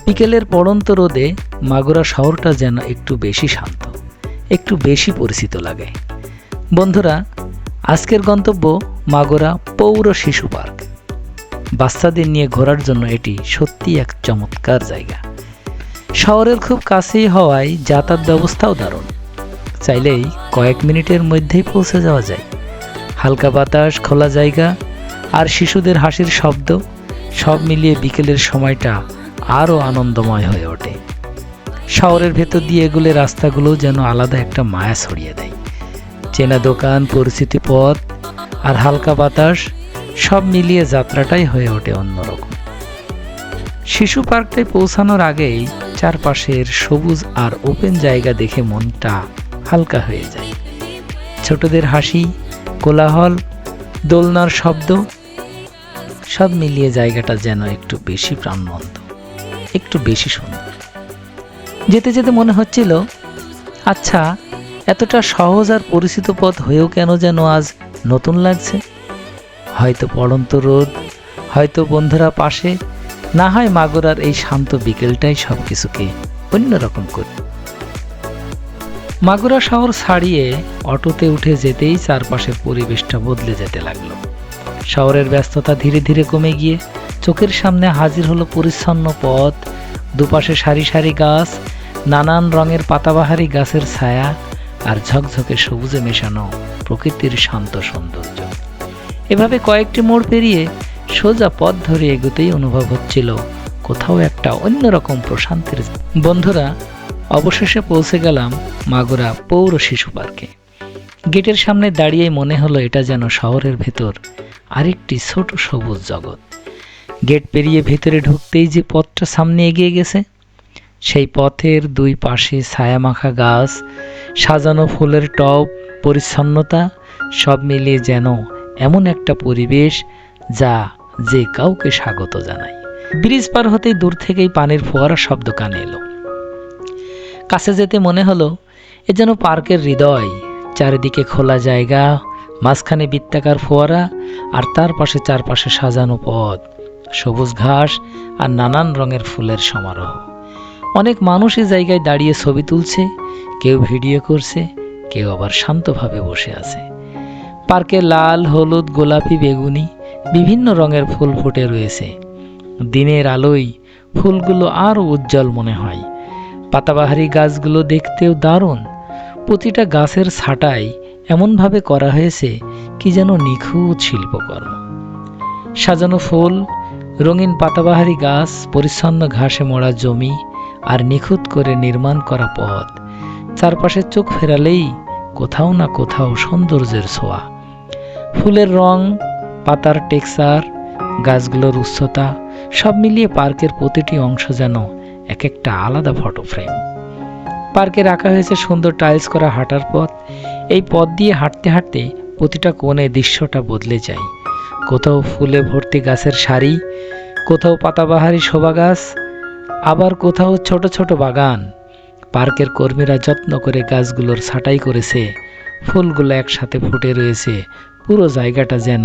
বিকেলের পড়ন্ত রোদে মাগুরা শহরটা যেন একটু বেশি শান্ত, একটু বেশি পরিচিত লাগে। বন্ধুরা, আজকের গন্তব্য মাগুরা পৌর শিশু পার্ক। বাচ্চাদের নিয়ে ঘোরার জন্য এটি সত্যি এক চমৎকার জায়গা। শহরের খুব কাছেই হওয়ায় যাতায়াত ব্যবস্থাও দারুণ। চাইলেই কয়েক মিনিটের মধ্যেই পৌঁছে যাওয়া যায়। হালকা বাতাস, খোলা জায়গা আর শিশুদের হাসির শব্দ সব মিলিয়ে বিকেলের সময়টা আরও আনন্দময় হয়ে ওঠে। শহরের ভেতর দিয়ে এগুলো রাস্তাগুলো যেন আলাদা একটা মায়া ছড়িয়ে দেয়। চেনা দোকান, পরিচিত পথ আর হালকা বাতাস সব মিলিয়ে যাত্রাটাই হয়ে ওঠে অন্যরকম। শিশু পার্কটায় পৌঁছানোর আগেই চারপাশের সবুজ আর ওপেন জায়গা দেখে মনটা হালকা হয়ে যায়। ছোটদের হাসি, কোলাহল, দোলনার শব্দ সব মিলিয়ে জায়গাটা যেন একটু বেশি প্রাণবন্ত, একটু বেশি সুন্দর। যেতে যেতে মনে হচ্ছিল, আচ্ছা, এতটা সহজ আর পরিচিত পথ হয়েও কেন যেন আজ নতুন লাগছে। হয়তো পড়ন্ত রোদ, হয়তো বন্ধুরা পাশে, না হয় মাগুরার এই শান্ত বিকেলটাই সব কিছুকে অন্যরকম করে। মাগুরা শহর ছাড়িয়ে অটোতে উঠে যেতেই চারপাশের পরিবেশটা বদলে যেতে লাগলো। শহরের ব্যস্ততা ধীরে ধীরে কমে গিয়ে চোখের সামনে হাজির হলো পরিচ্ছন্ন পথ, দুপাশে সারি সারি গাছ, নানান রঙের পাতাবাহারি গাছের ছায়া আর ঝকঝকে সবুজে মেশানো প্রকৃতির শান্ত সৌন্দর্য। এভাবে কয়েকটি মোড় পেরিয়ে সোজা পথ ধরে এগোতেই অনুভব হচ্ছিল কোথাও একটা অন্যরকম প্রশান্তির। বন্ধুরা, অবশেষে পৌঁছে গেলাম মাগুরা পৌর শিশু পার্কে। গেটের সামনে দাঁড়িয়ে মনে হলো এটা যেন শহরের ভেতর আরেকটি ছোট সবুজ জগৎ। গেট পেরিয়ে ভেতরে ঢুকতেই যে পথটা সামনে এগিয়ে গেছে, সেই পথের দুই পাশে ছায়ামাখা গাছ, সাজানো ফুলের টব, পরিচ্ছন্নতা সব মিলিয়ে যেন এমন একটা পরিবেশ যা যে কাউকে স্বাগত জানায়। ব্রিজ পার হতেই দূর থেকেই পানির ফোয়ারার শব্দ কানে এলো। কাছে যেতে মনে হলো এ যেন পার্কের হৃদয়। চারিদিকে খোলা জায়গা, মাঝখানে বৃত্তাকার ফোয়ারা আর তার পাশে চারপাশে সাজানো পথ, সবুজ ঘাস আর নানান রঙের ফুলের সমারোহ। অনেক মানুষ এই জায়গায় দাঁড়িয়ে ছবি তুলছে, কেউ ভিডিও করছে, কেউ আবার শান্তভাবে বসে আছে। পার্কে লাল, হলুদ, গোলাপি, বেগুনি বিভিন্ন রঙের ফুল ফুটে রয়েছে। দিনের আলোয় ফুলগুলো আরও উজ্জ্বল মনে হয়। পাতাবাহারি গাছগুলো দেখতেও দারুণ। প্রতিটা গাছের ছাঁটাই এমনভাবে করা হয়েছে কি যেন নিখুঁত শিল্পকর্ম। সাজানো ফুল, রঙিন পাতাবাহারি গাছ, পরিচ্ছন্ন ঘাসে মোড়া জমি আর নিখুঁত করে নির্মাণ করা পথ, চারপাশে চোখ ফেরালেই কোথাও না কোথাও সৌন্দর্যের ছোঁয়া। ফুলের রং, পাতার টেক্সচার, গাছগুলোর উচ্চতা সব মিলিয়ে পার্কের প্রতিটি অংশ যেন এক একটা আলাদা ফটো ফ্রেম। পার্কে রাখা হয়েছে সুন্দর টাইলস করা হাঁটার পথ। এই পথ দিয়ে হাঁটতে হাঁটতে প্রতিটা কোণে দৃশ্যটা বদলে যায়। কোথাও ফুলে ভর্তি গাছের সারি, কোথাও পাতাবাহারি শোভা গাছ, আবার কোথাও ছোট ছোট বাগান। পার্কের কর্মীরা যত্ন করে গাছগুলোর ছাঁটাই করেছে, ফুলগুলো একসাথে ফুটে রয়েছে। পুরো জায়গাটা যেন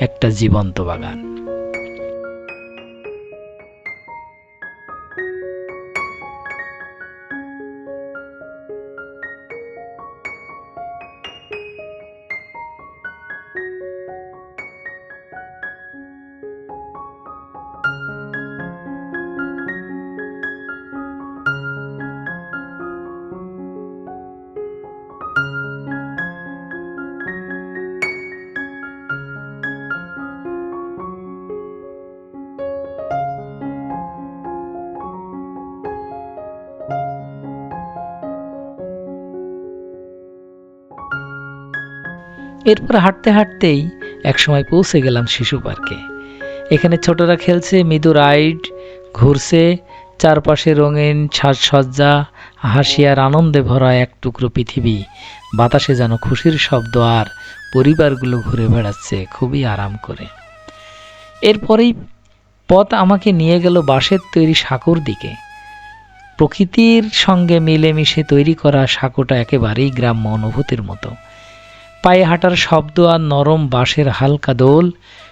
একটা জীবন্ত বাগান। এরপর হাঁটতে হাঁটতেই একসময় পৌঁছে গেলাম শিশু পার্কে। এখানে ছোটরা খেলছে, মৃদু রাইড ঘুরছে, চারপাশে রঙিন সাজসজ্জা, হাসি আর আনন্দে ভরা এক টুকরো পৃথিবী। বাতাসে যেন খুশির শব্দ আর পরিবারগুলো ঘুরে বেড়াচ্ছে খুবই আরাম করে। এরপরেই পথ আমাকে নিয়ে গেল বাঁশের তৈরি সাঁকোর দিকে। প্রকৃতির সঙ্গে মিলেমিশে তৈরি করা সাঁকোটা একেবারেই গ্রাম্য অনুভূতির মতো। পায়ে হাঁটার শব্দ আর নরম বাঁশের হালকা দোল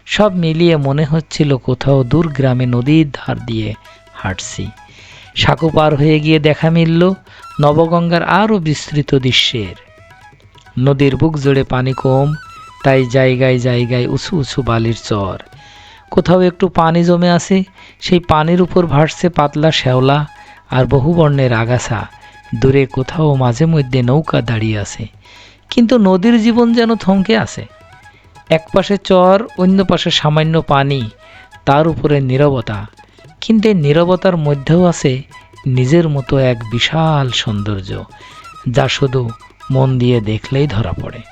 সব মিলিয়ে মনে হচ্ছিল কোথাও দূর গ্রামে নদীর ধার দিয়ে হাঁটছি। সাঁকো পার হয়ে গিয়ে দেখা মিলল নবগঙ্গার আরও বিস্তৃত দৃশ্যের। নদীর বুক জুড়ে পানি কম, তাই জায়গায় জায়গায় উঁচু উঁচু বালির চর। কোথাও একটু পানি জমে আছে, সেই পানির উপর ভাসছে পাতলা শ্যাওলা আর বহু বর্ণের আগাছা। দূরে কোথাও মাঝে মধ্যে নৌকা দাঁড়িয়ে আছে, কিন্তু নদীর জীবন যেন থমকে আছে। এক পাশে চর, অন্য পাশে সামান্য পানি, তার উপরে নীরবতা। কিন্তু এই নীরবতার মধ্যেও আছে নিজের মতো এক বিশাল সৌন্দর্য, যা শুধু মন দিয়ে দেখলেই ধরা পড়ে।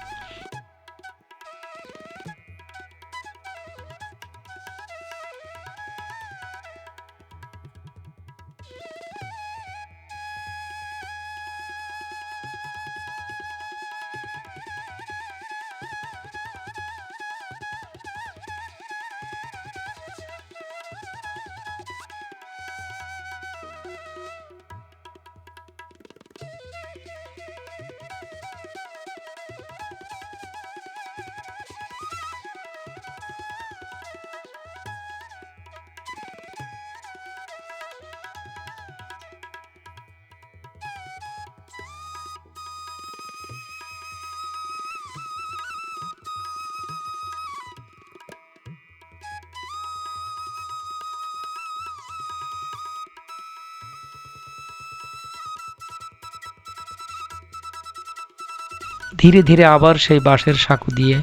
ধীরে ধীরে আবার সেই বাঁশের সাঁকো দিয়ে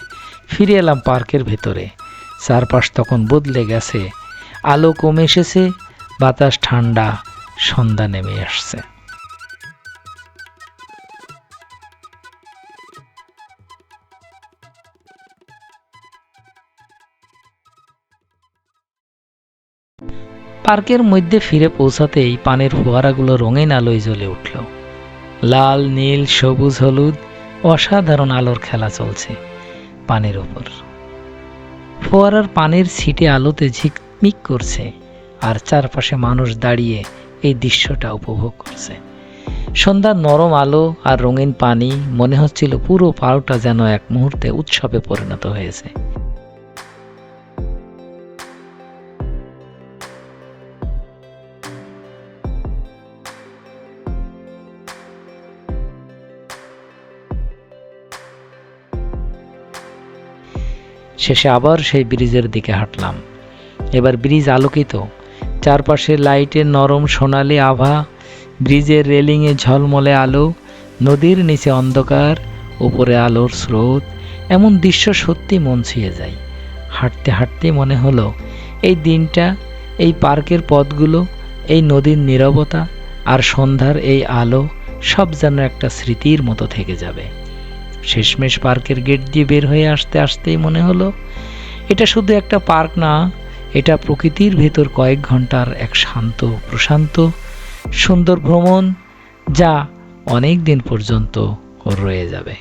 ফিরে এলাম পার্কের ভেতরে। চারপাশ তখন বদলে গেছে, আলো কমে এসেছে, বাতাস ঠান্ডা, সন্ধ্যা নেমে আসছে। পার্কের মধ্যে ফিরে পৌঁছাতেই পানির ফোয়ারাগুলো রঙিন আলোয় জ্বলে উঠল। লাল, নীল, সবুজ, হলুদ, অসাধারণ আলোর খেলা চলছে পানির উপর। ফোয়ারার পানির ছিটে আলোতে ঝিকমিক করছে, আর চারপাশে মানুষ দাঁড়িয়ে এই দৃশ্যটা উপভোগ করছে। সন্ধ্যার নরম আলো আর রঙিন পানি, মনে হচ্ছিল পুরো পাড়টা যেন এক মুহূর্তে উৎসবে পরিণত হয়েছে। শেষে আবার সেই ব্রিজের দিকে হাঁটলাম। এবার ব্রিজ আলোকিত, চারপাশে লাইটের নরম সোনালি আভা, ব্রিজের রেলিংয়ে ঝলমলে আলো, নদীর নিচে অন্ধকার, উপরে আলোর স্রোত। এমন দৃশ্য সত্যি মন ছুঁয়ে যায়। হাঁটতে হাঁটতে মনে হলো এই দিনটা, এই পার্কের পথগুলো, এই নদীর নীরবতা আর সন্ধ্যার এই আলো সব যেন একটা স্মৃতির মতো থেকে যাবে। শেষমেশ পার্কের গেট দিয়ে বের হয়ে আসতে আসতেই মনে হলো এটা শুধু একটা পার্ক না, এটা প্রকৃতির ভেতর কয়েক ঘন্টার এক শান্ত, প্রশান্ত, সুন্দর ভ্রমণ, যা অনেক দিন পর্যন্ত রয়ে যাবে।